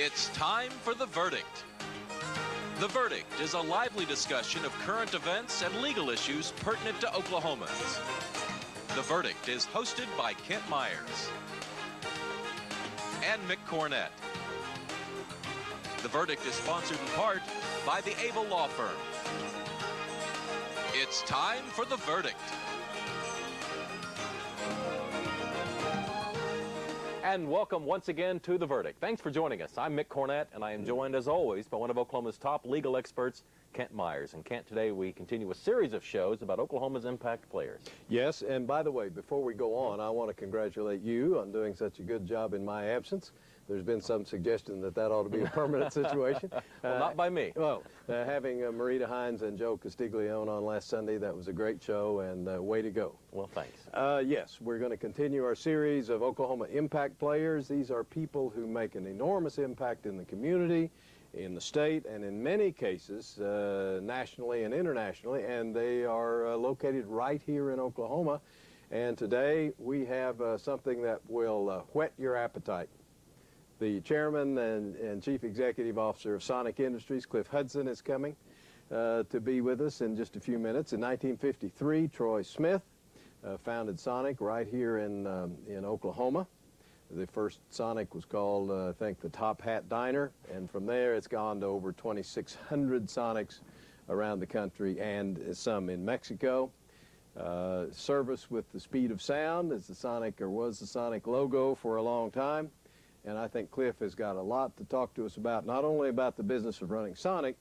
It's time for The Verdict. The Verdict is a lively discussion of current events and legal issues pertinent to Oklahomans. The Verdict is hosted by Kent Myers and Mick Cornett. The Verdict is sponsored in part by the Able Law Firm. It's time for The Verdict. And welcome once again to The Verdict. Thanks for joining us. I'm Mick Cornett, and I am joined, as always, by one of Oklahoma's top legal experts, Kent Myers. And Kent, today we continue a series of shows about Oklahoma's impact players. Yes, and by the way, before we go on, I want to congratulate you on doing such a good job in my absence. There's been some suggestion that that ought to be a permanent situation. Well, not by me. Well, having Marita Hines and Joe Castiglione on last Sunday, that was a great show, and way to go. Well, thanks. Yes, we're going to continue our series of Oklahoma impact players. These are people who make an enormous impact in the community, in the state, and in many cases, nationally and internationally, and they are located right here in Oklahoma. And today we have something that will whet your appetite. The chairman and chief executive officer of Sonic Industries, Cliff Hudson, is coming to be with us in just a few minutes. In 1953, Troy Smith founded Sonic right here in Oklahoma. The first Sonic was called, I think, the Top Hat Diner, and from there it's gone to over 2,600 Sonics around the country and some in Mexico. Service with the speed of sound is the Sonic, or was the Sonic logo for a long time. And I think Cliff has got a lot to talk to us about, not only about the business of running Sonic,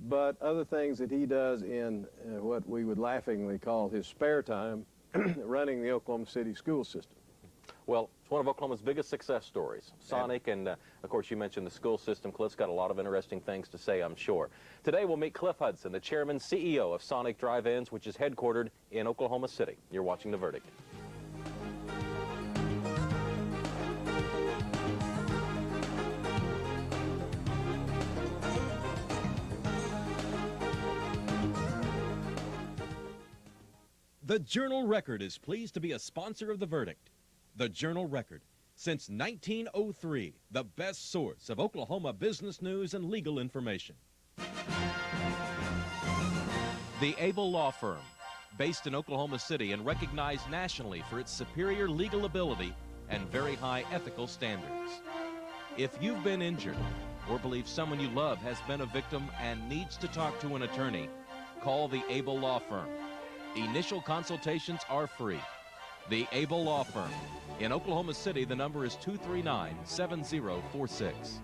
but other things that he does in what we would laughingly call his spare time, running the Oklahoma City school system. Well, it's one of Oklahoma's biggest success stories, Sonic, and of course you mentioned the school system. Cliff's got a lot of interesting things to say, I'm sure. Today we'll meet Cliff Hudson, the chairman, CEO of Sonic Drive-Ins, which is headquartered in Oklahoma City. You're watching The Verdict. The Journal-Record is pleased to be a sponsor of The Verdict. The Journal-Record, since 1903, the best source of Oklahoma business news and legal information. The Able Law Firm, based in Oklahoma City and recognized nationally for its superior legal ability and very high ethical standards. If you've been injured or believe someone you love has been a victim and needs to talk to an attorney, call the Able Law Firm. Initial consultations are free. The Able Law Firm. In Oklahoma City, the number is 239-7046.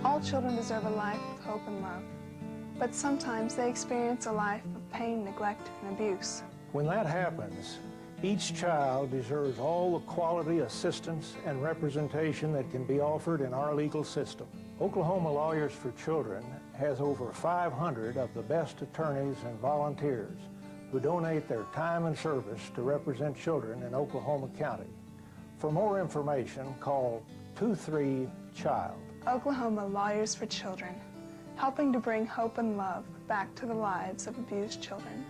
All children deserve a life with hope and love, but sometimes they experience a life of pain, neglect, and abuse. When that happens, each child deserves all the quality assistance and representation that can be offered in our legal system. Oklahoma Lawyers for Children has over 500 of the best attorneys and volunteers who donate their time and service to represent children in Oklahoma County. For more information, call 23-CHILD. Oklahoma Lawyers for Children, helping to bring hope and love back to the lives of abused children.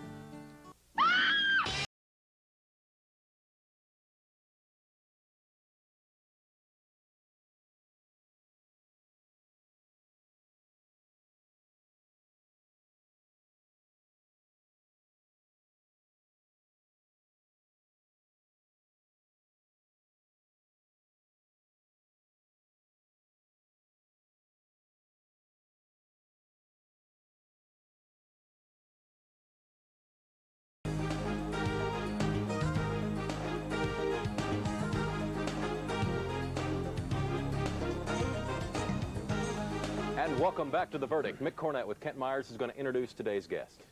And welcome back to The Verdict. Mick Cornett with Kent Myers is going to introduce today's guest.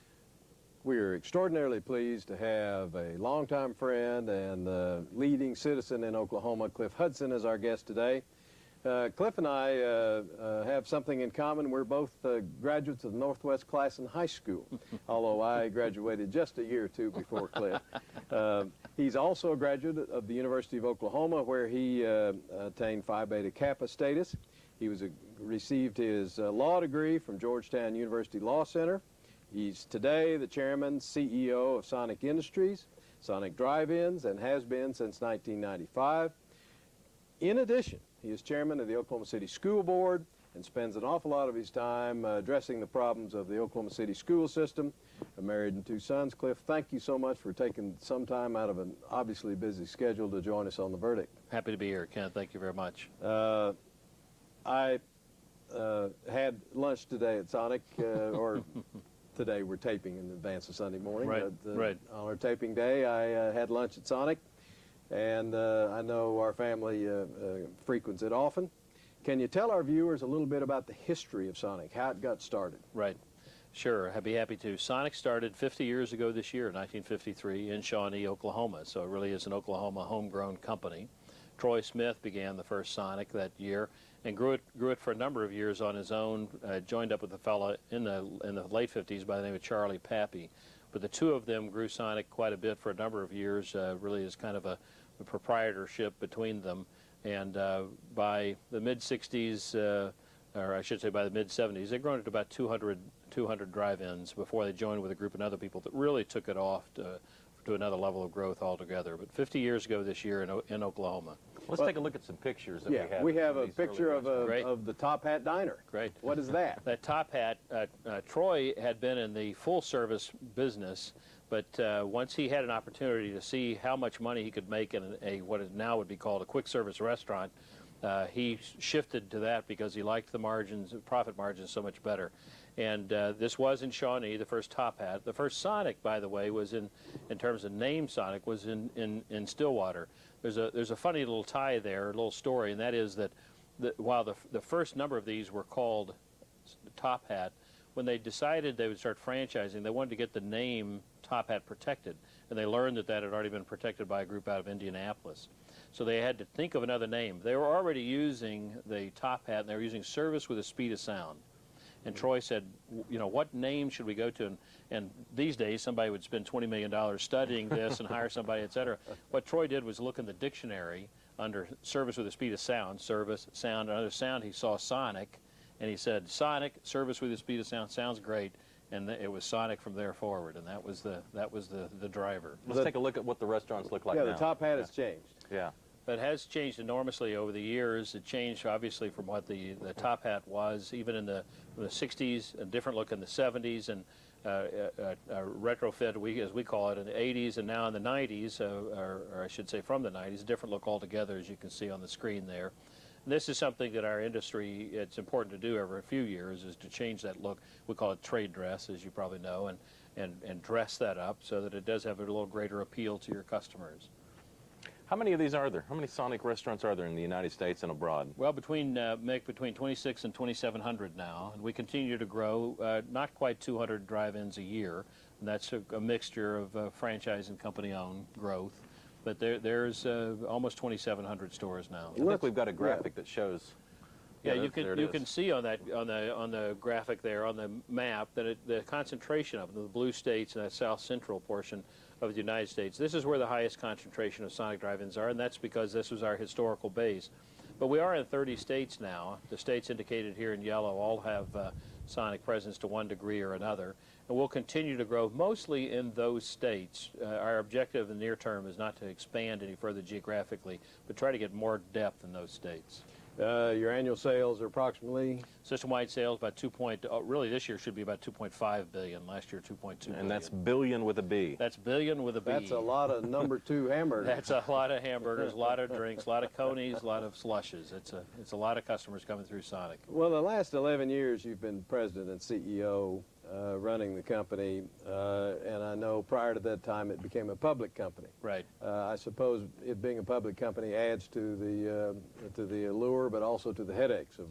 We are extraordinarily pleased to have a longtime friend and leading citizen in Oklahoma, Cliff Hudson, as our guest today. Cliff and I have something in common. We're both graduates of the Northwest class in high school, although I graduated just a year or two before Cliff. He's also a graduate of the University of Oklahoma, where he attained Phi Beta Kappa status. He received his law degree from Georgetown University Law Center. He's today the chairman, CEO of Sonic Industries, Sonic Drive-Ins, and has been since 1995. In addition, he is chairman of the Oklahoma City School Board and spends an awful lot of his time addressing the problems of the Oklahoma City school system. Married and 2 sons. Cliff, thank you so much for taking some time out of an obviously busy schedule to join us on The Verdict. Happy to be here, Ken. Thank you very much. I had lunch today at Sonic, or today we're taping in advance of Sunday morning. Right, right. On our taping day, I had lunch at Sonic, and I know our family frequents it often. Can you tell our viewers a little bit about the history of Sonic, how it got started? Right. Sure, I'd be happy to. Sonic started 50 years ago this year, 1953, in Shawnee, Oklahoma, so it really is an Oklahoma homegrown company. Troy Smith began the first Sonic that year and grew it for a number of years on his own, joined up with a fellow in the late 50s by the name of Charlie Pappy. But the two of them grew Sonic quite a bit for a number of years, really as kind of a proprietorship between them. And by the mid-60s, or I should say by the mid-70s, they'd grown to about 200 drive-ins before they joined with a group of other people that really took it off to another level of growth altogether. But 50 years ago this year in Oklahoma. Let's take a look at some pictures that we have. We have a picture of the Top Hat Diner. Great. What is that? That Top Hat, Troy had been in the full-service business, but once he had an opportunity to see how much money he could make in what is now would be called a quick-service restaurant, he shifted to that because he liked the margins, profit margins so much better. And this was in Shawnee, the first Top Hat. The first Sonic, by the way, was in terms of name Sonic, was in Stillwater. There's a funny little tie there, a little story, and that is that while the first number of these were called Top Hat, when they decided they would start franchising, they wanted to get the name Top Hat protected, and they learned that had already been protected by a group out of Indianapolis. So they had to think of another name. They were already using the Top Hat, and they were using service with the speed of sound. And Troy said, you know, what name should we go to? And these days, somebody would spend $20 million studying this and hire somebody, et cetera. What Troy did was look in the dictionary under service with the speed of sound, service, sound, another sound. He saw Sonic, and he said, Sonic, service with the speed of sound, sounds great. And it was Sonic from there forward, and that was the driver. Let's take a look at what the restaurants look like now. Yeah, the Top Hat has changed. Yeah. But it has changed enormously over the years. It changed, obviously, from what the Top Hat was, even in the 60s, a different look in the 70s, and a retrofit, as we call it, in the 80s, and now in the 90s, or I should say from the 90s, a different look altogether, as you can see on the screen there. And this is something that our industry, it's important to do every few years, is to change that look. We call it trade dress, as you probably know, and dress that up so that it does have a little greater appeal to your customers. How many of these are there? How many Sonic restaurants are there in the United States and abroad? Well, between 26 and 2,700 now, and we continue to grow. Not quite 200 drive-ins a year, and that's a mixture of franchise and company-owned growth. But there's almost 2,700 stores now. I think we've got a graphic that shows. Yeah, you can see on the graphic there on the map that the concentration of the blue states and that south central portion of the United States. This is where the highest concentration of Sonic drive-ins are, and that's because this was our historical base. But we are in 30 states now. The states indicated here in yellow all have Sonic presence to one degree or another, and we'll continue to grow mostly in those states. Our objective in the near term is not to expand any further geographically, but try to get more depth in those states. Your annual sales are approximately? System-wide sales about really this year should be about 2.5 billion. Last year 2.2 billion. And that's billion with a B. That's billion with a B. That's a lot of number 2 hamburgers. That's a lot of hamburgers, a lot of drinks, a lot of conies, a lot of slushes. It's a lot of customers coming through Sonic. Well, the last 11 years you've been president and CEO running the company, and I know prior to that time it became a public company. Right. I suppose it being a public company adds to the allure, but also to the headaches of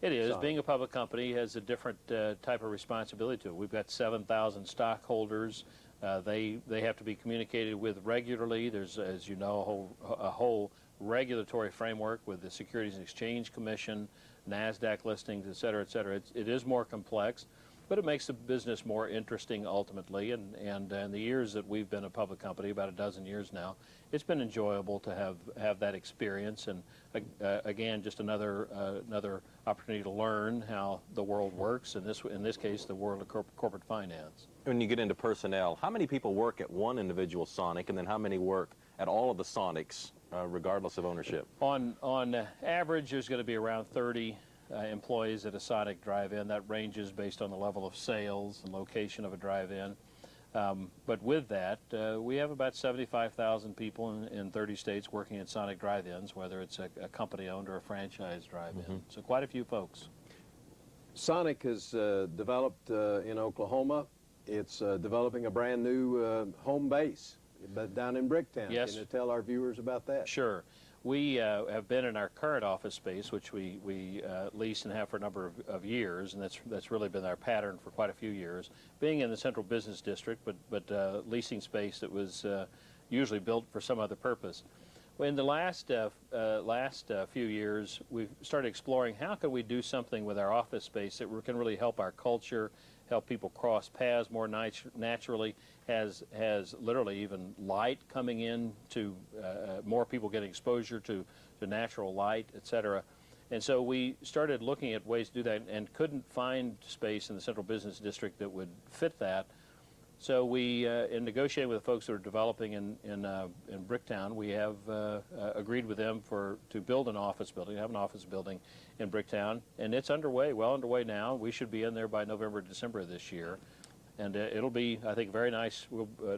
It is. Sonic. Being a public company has a different type of responsibility to it. We've got 7,000 stockholders. They have to be communicated with regularly. There's, as you know, a whole regulatory framework with the Securities and Exchange Commission, NASDAQ listings, et cetera, et cetera. It is more complex, but it makes the business more interesting ultimately. And in the years that we've been a public company, about a dozen years now, it's been enjoyable to have that experience. And again, just another opportunity to learn how the world works. In this case, the world of corporate finance. When you get into personnel, how many people work at one individual Sonic, and then how many work at all of the Sonics, regardless of ownership? On average, there's going to be around 30 employees at a Sonic drive-in. That ranges based on the level of sales and location of a drive-in. But with that, we have about 75,000 people in 30 states working at Sonic drive-ins, whether it's a company-owned or a franchise drive-in. So quite a few folks. Sonic has developed in Oklahoma. It's developing a brand new home base, but down in Bricktown. Yes. Can you tell our viewers about that? Sure. We have been in our current office space, which we lease and have for a number of years, and that's really been our pattern for quite a few years. Being in the Central Business District, but leasing space that was usually built for some other purpose. In the last few years, we've started exploring how can we do something with our office space that can really help our culture, help people cross paths more naturally, has literally even light coming in to more people getting exposure to natural light, etc. And so we started looking at ways to do that and couldn't find space in the Central Business District that would fit that. So we, in negotiating with the folks that are developing in Bricktown, we have agreed with them to build an office building, have an office building in Bricktown, and it's underway, well underway now. We should be in there by November, December of this year. And it'll be, I think, very nice,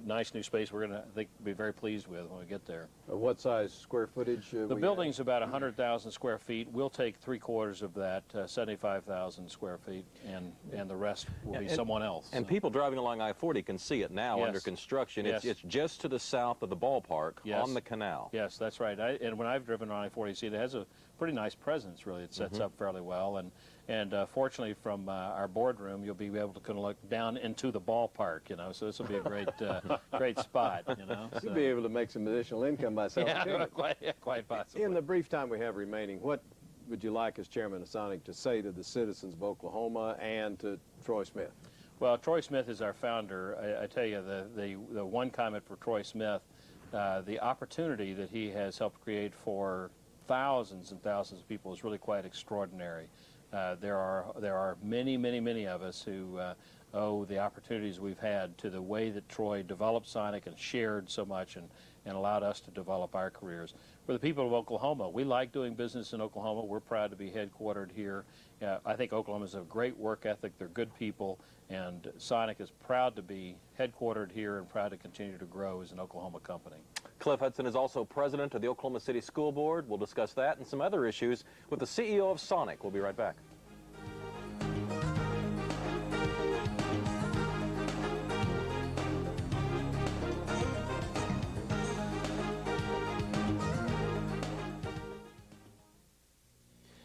nice new space. We're going to, I think, be very pleased with when we get there. What size square footage? The building's about 100,000 square feet. We'll take 3/4 of that, 75,000 square feet, and the rest will be someone else. And people driving along I-40 can see it now under construction. Yes. It's just to the south of the ballpark on the canal. Yes, that's right. And when I've driven on I-40, see, it has a pretty nice presence, really. It sets up fairly well. And fortunately, from our boardroom, you'll be able to kind of look down into the ballpark, you know, so this will be a great great spot, you know. So. You'll be able to make some additional income by selling tickets. Quite possibly. In the brief time we have remaining, what would you like as chairman of Sonic to say to the citizens of Oklahoma and to Troy Smith? Well, Troy Smith is our founder. I tell you, the one comment for Troy Smith, the opportunity that he has helped create for thousands and thousands of people is really quite extraordinary. There are many of us who owe the opportunities we've had to the way that Troy developed Sonic and shared so much and allowed us to develop our careers. For the people of Oklahoma, we like doing business in Oklahoma. We're proud to be headquartered here. I think Oklahoma has a great work ethic. They're good people, and Sonic is proud to be headquartered here and proud to continue to grow as an Oklahoma company. Cliff Hudson is also president of the Oklahoma City School Board. We'll discuss that and some other issues with the CEO of Sonic. We'll be right back.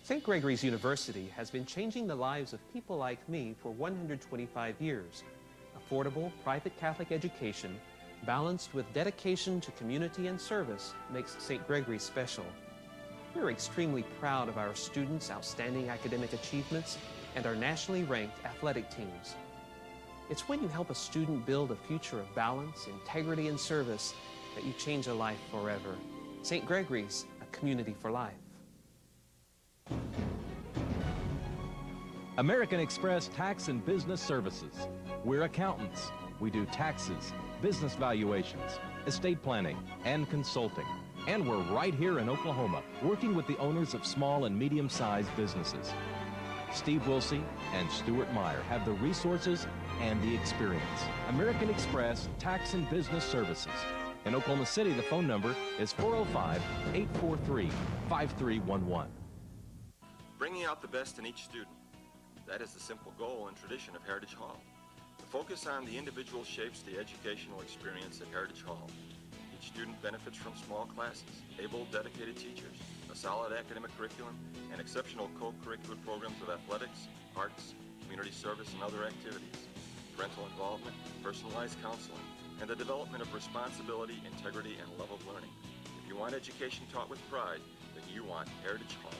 St. Gregory's University has been changing the lives of people like me for 125 years. Affordable, private Catholic education, balanced with dedication to community and service, makes St. Gregory special. We're extremely proud of our students' outstanding academic achievements and our nationally ranked athletic teams. It's when you help a student build a future of balance, integrity, and service that you change a life forever. St. Gregory's, a community for life. American Express Tax and Business Services. We're accountants. We do taxes, business valuations, estate planning, and consulting. And we're right here in Oklahoma, working with the owners of small and medium-sized businesses. Steve Wilsey and Stuart Meyer have the resources and the experience. American Express Tax and Business Services. In Oklahoma City, the phone number is 405-843-5311. Bringing out the best in each student. That is the simple goal and tradition of Heritage Hall. The focus on the individual shapes the educational experience at Heritage Hall. Each student benefits from small classes, able, dedicated teachers, a solid academic curriculum, and exceptional co-curricular programs of athletics, arts, community service, and other activities, parental involvement, personalized counseling, and the development of responsibility, integrity, and love of learning. If you want education taught with pride, then you want Heritage Hall.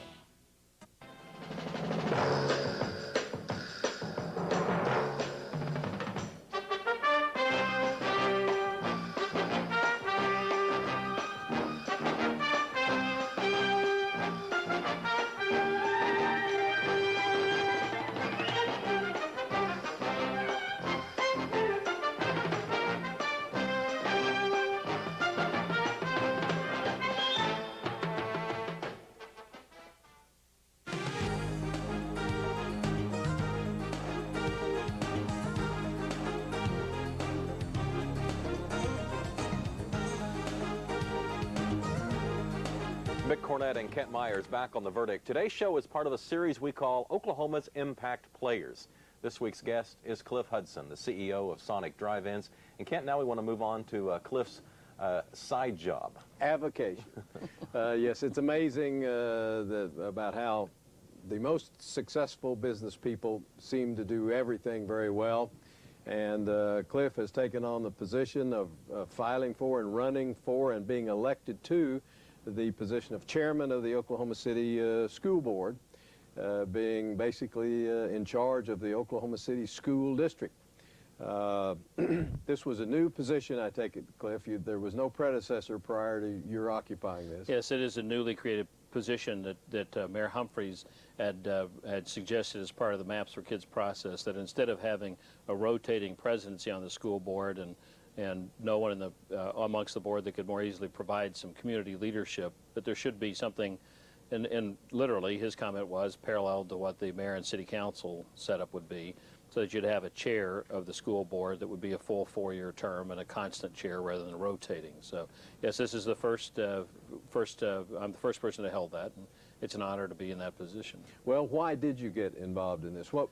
Mick Cornett and Kent Myers back on The Verdict. Today's show is part of the series we call Oklahoma's Impact Players. This week's guest is Cliff Hudson, the CEO of Sonic Drive-Ins. And Kent, now we want to move on to Cliff's side job. Avocation. Yes, it's amazing about how the most successful business people seem to do everything very well. And Cliff has taken on the position of filing for and running for and being elected to the position of chairman of the Oklahoma City School Board, being basically in charge of the Oklahoma City School District. This was a new position, I take it, Cliff. There was no predecessor prior to your occupying this. Yes, it is a newly created position that Mayor Humphreys had suggested as part of the Maps for Kids process, that instead of having a rotating presidency on the school board and no one in the amongst the board that could more easily provide some community leadership, that there should be something, and literally his comment was parallel to what the mayor and city council setup would be, so that you'd have a chair of the school board that would be a full 4-year term and a constant chair rather than rotating. So yes, this is the I'm the first person to hold that, and it's an honor to be in that position. Well, why did you get involved in this? What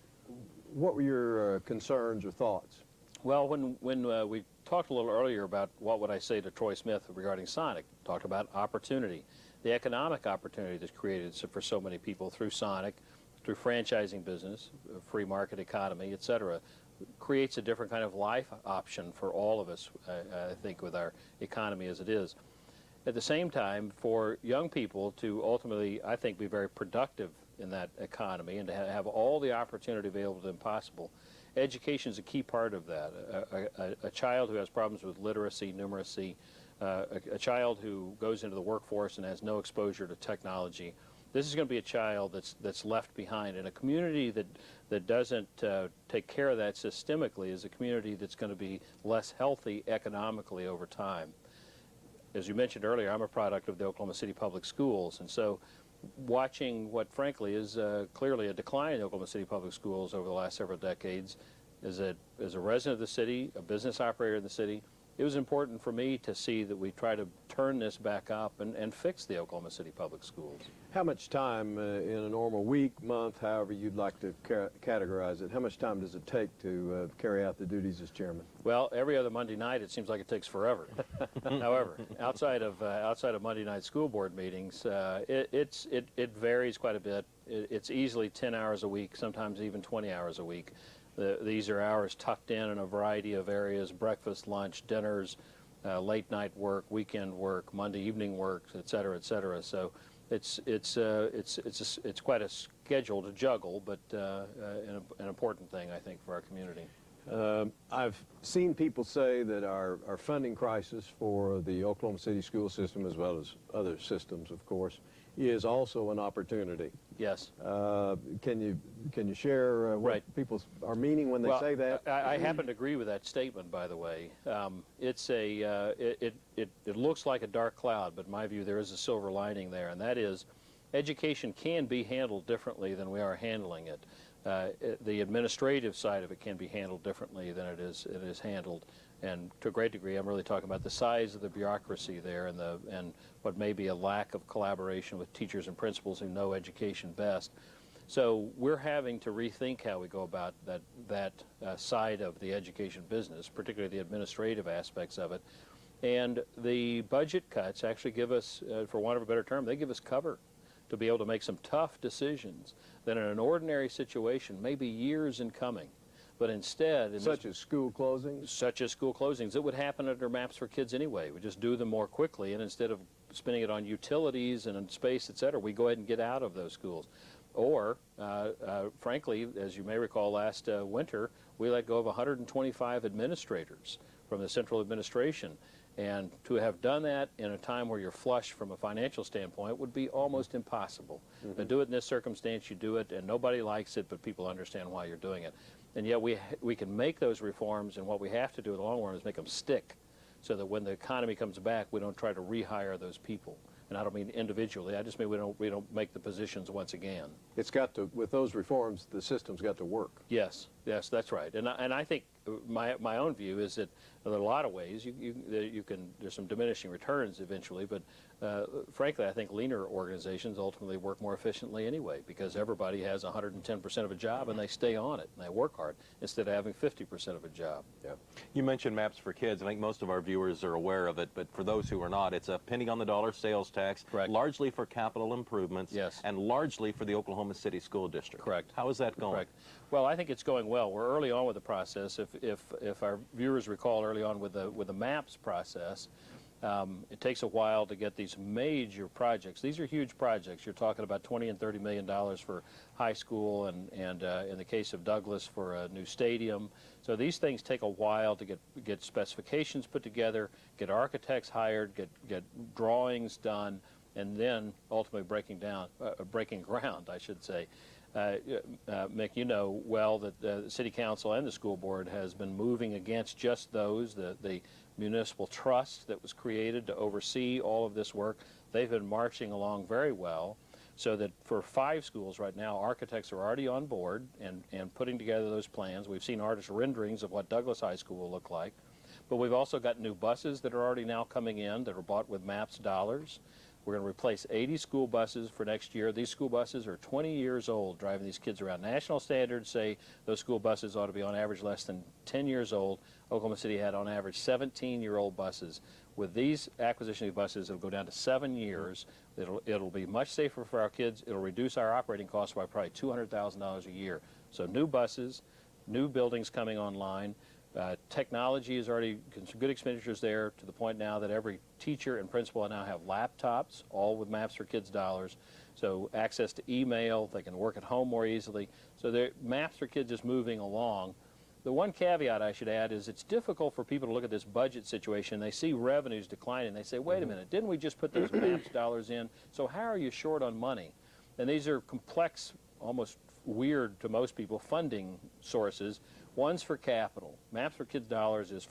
were your concerns or thoughts? Well, when we talked a little earlier about what would I say to Troy Smith regarding Sonic, talked about opportunity, the economic opportunity that's created for so many people through Sonic, through franchising business, free market economy, etc., creates a different kind of life option for all of us, I think, with our economy as it is. At the same time, for young people to ultimately, I think, be very productive in that economy and to have all the opportunity available to them possible, education is a key part of that. A child who has problems with literacy, numeracy, a child who goes into the workforce and has no exposure to technology, this is going to be a child that's left behind. And a community that doesn't take care of that systemically is a community that's going to be less healthy economically over time. As you mentioned earlier, I'm a product of the Oklahoma City Public Schools, and so watching what frankly is clearly a decline in Oklahoma City Public Schools over the last several decades, as a resident of the city, a business operator in the city, it was important for me to see that we try to turn this back up and fix the Oklahoma City Public Schools. How much time in a normal week, month, however you'd like to categorize it, how much time does it take to carry out the duties as chairman? Well, every other Monday night it seems like it takes forever. However, outside of Monday night school board meetings, it varies quite a bit. It's easily 10 hours a week, sometimes even 20 hours a week. These are hours tucked in a variety of areas: breakfast, lunch, dinners, late night work, weekend work, Monday evening work, et cetera, et cetera. So it's quite a schedule to juggle, but an important thing, I think, for our community. I've seen people say that our funding crisis for the Oklahoma City school system, as well as other systems, of course, is also an opportunity. Yes. Can you share what people are meaning when they say that? I happen to agree with that statement, by the way. It looks like a dark cloud, but in my view there is a silver lining there, and that is education can be handled differently than we are handling it. The administrative side of it can be handled differently than it is handled, and to a great degree I'm really talking about the size of the bureaucracy there and what may be a lack of collaboration with teachers and principals who know education best. So we're having to rethink how we go about that side of the education business, particularly the administrative aspects of it. And the budget cuts actually give us, for want of a better term, they give us cover. to be able to make some tough decisions that in an ordinary situation may be years in coming. But instead... Such as school closings? Such as school closings. It would happen under Maps for Kids anyway. We just do them more quickly, and instead of spending it on utilities and space, et cetera, we go ahead and get out of those schools. Or, frankly, as you may recall last winter, we let go of 125 administrators from the central administration. And to have done that in a time where you're flush from a financial standpoint would be almost impossible. To do it in this circumstance, you do it, and nobody likes it, but people understand why you're doing it. And yet we can make those reforms, and what we have to do in the long run is make them stick so that when the economy comes back, we don't try to rehire those people. And I don't mean individually, I just mean we don't make the positions once again. It's got to, with those reforms, the system's got to work. Yes, yes, that's right. And I think my own view is that there are a lot of ways you can, there's some diminishing returns eventually, but frankly, I think leaner organizations ultimately work more efficiently anyway, because everybody has 110% of a job and they stay on it and they work hard instead of having 50% of a job. Yeah. You mentioned Maps for Kids. I think most of our viewers are aware of it, but for those who are not, it's a penny on the dollar sales tax, Correct. largely for capital improvements, Yes. and largely for the Oklahoma City School District. Correct. How is that going? Correct. Well, I think it's going well. We're early on with the process. If our viewers recall early on with the MAPS process, it takes a while to get these major projects. These are huge projects. You're talking about $20 and $30 million for high school, and in the case of Douglas, for a new stadium. So these things take a while to get specifications put together, get architects hired, get drawings done, and then ultimately breaking ground, I should say. Mick, you know well that the City Council and the school board has been moving against just those, the municipal trust that was created to oversee all of this work. They've been marching along very well, so that for 5 schools right now, architects are already on board and putting together those plans. We've seen artist renderings of what Douglas High School will look like. But we've also got new buses that are already now coming in that are bought with MAPS dollars. We're going to replace 80 school buses for next year. These school buses are 20 years old, driving these kids around. National standards say those school buses ought to be on average less than 10 years old. Oklahoma City had on average 17-year-old buses. With these acquisition of buses, it'll go down to 7 years. It'll be much safer for our kids. It'll reduce our operating costs by probably $200,000 a year. So new buses, new buildings coming online. Technology is already some good expenditures there, to the point now that every teacher and principal now have laptops, all with Maps for Kids dollars. So access to email, they can work at home more easily. So Maps for Kids is moving along. The one caveat I should add is it's difficult for people to look at this budget situation. They see revenues declining. They say, wait a minute, didn't we just put those Maps dollars in? So how are you short on money? And these are complex, almost weird to most people, funding sources. One's for capital. Maps for Kids dollars is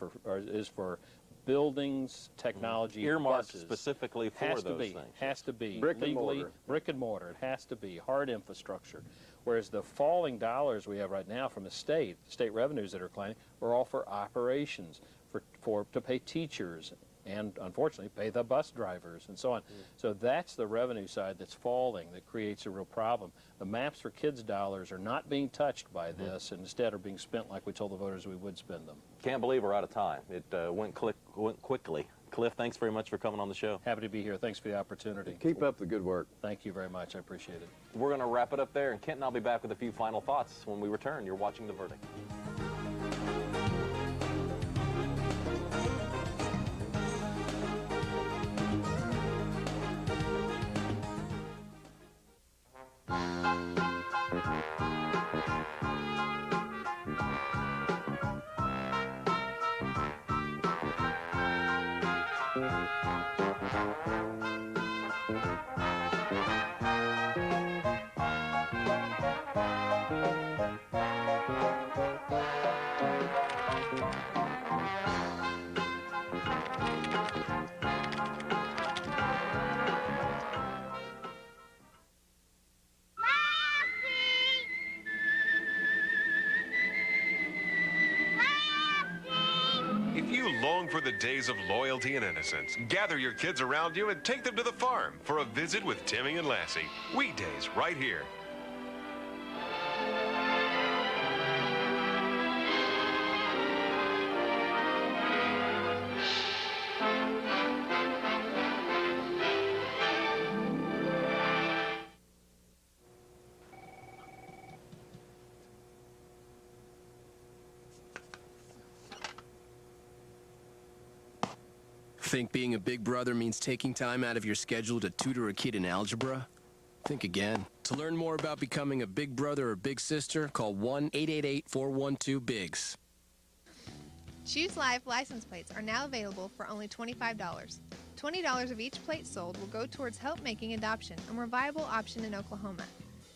for buildings, technology, Earmarked buses. specifically for those things. Has to be. Brick and legally, mortar. brick and mortar. It has to be. Hard infrastructure. Whereas the falling dollars we have right now from the state revenues that are declining, are all for operations, to pay teachers, and unfortunately pay the bus drivers and so on. So that's the revenue side that's falling, that creates a real problem. The Maps for Kids dollars are not being touched by this, and instead are being spent like we told the voters we would spend them. Can't believe we're out of time. It went quickly. Cliff, thanks very much for coming on the show. Happy to be here. Thanks for the opportunity. Keep up the good work. Thank you very much. I appreciate it. We're going to wrap it up there, and Kent and I'll be back with a few final thoughts when we return. You're watching The Verdict. If you long for the days of loyalty and innocence, gather your kids around you and take them to the farm for a visit with Timmy and Lassie. Weekdays right here. Think being a big brother means taking time out of your schedule to tutor a kid in algebra? Think again. To learn more about becoming a big brother or big sister, call 1-888-412-BIGS. Choose Life license plates are now available for only $25. $20 of each plate sold will go towards help making adoption a more viable option in Oklahoma.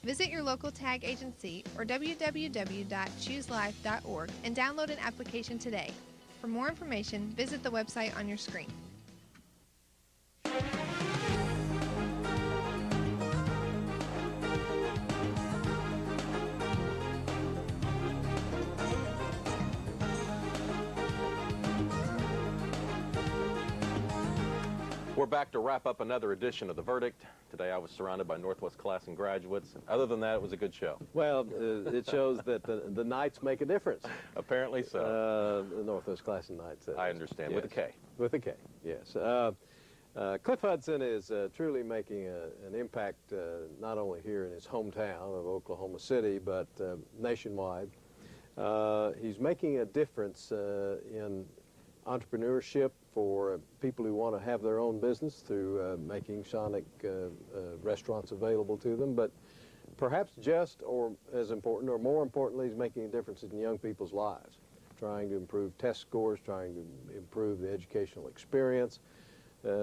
Visit your local tag agency or www.chooselife.org and download an application today. For more information, visit the website on your screen. We're back to wrap up another edition of The Verdict. Today I was surrounded by Northwest class and graduates. And other than that, it was a good show. Well, it shows that the nights make a difference. Apparently so. The Northwest class and nights. I understand. Yes. With a K. With a K, yes. Cliff Hudson is truly making an impact not only here in his hometown of Oklahoma City, but nationwide. He's making a difference in entrepreneurship for people who want to have their own business through making Sonic restaurants available to them. But perhaps just or as important or more importantly, he's making a difference in young people's lives, trying to improve test scores, trying to improve the educational experience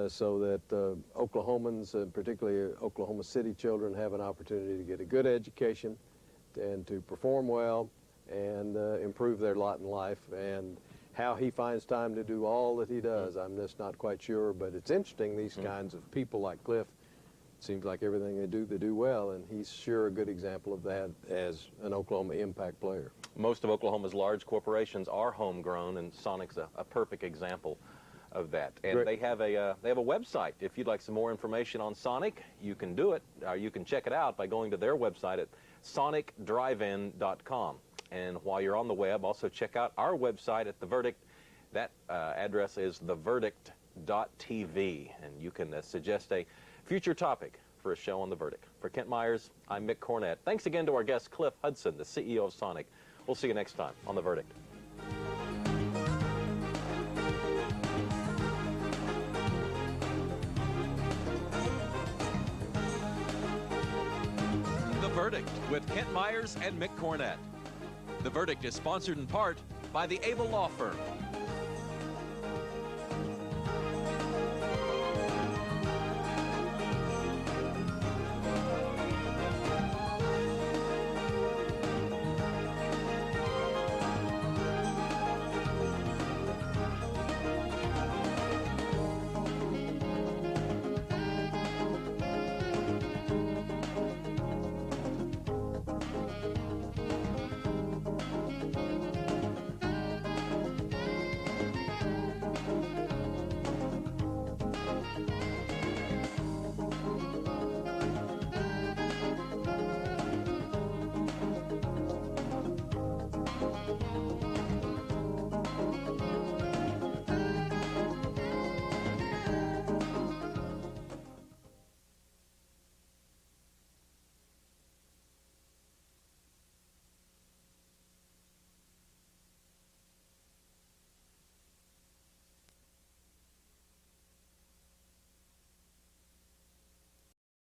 so that Oklahomans, particularly Oklahoma City children, have an opportunity to get a good education and to perform well and improve their lot in life. And how he finds time to do all that he does, I'm just not quite sure, but it's interesting, these kinds of people like Cliff, it seems like everything they do well, and he's sure a good example of that as an Oklahoma impact player. Most of Oklahoma's large corporations are homegrown, and Sonic's a perfect example of that. And they have a website. If you'd like some more information on Sonic, you can do it. You can check it out by going to their website at sonicdrivein.com. And while you're on the web, also check out our website at The Verdict. That address is theverdict.tv, and you can suggest a future topic for a show on The Verdict. For Kent Myers, I'm Mick Cornett. Thanks again to our guest, Cliff Hudson, the CEO of Sonic. We'll see you next time on The Verdict. The Verdict with Kent Myers and Mick Cornett. The Verdict is sponsored in part by the Able Law Firm.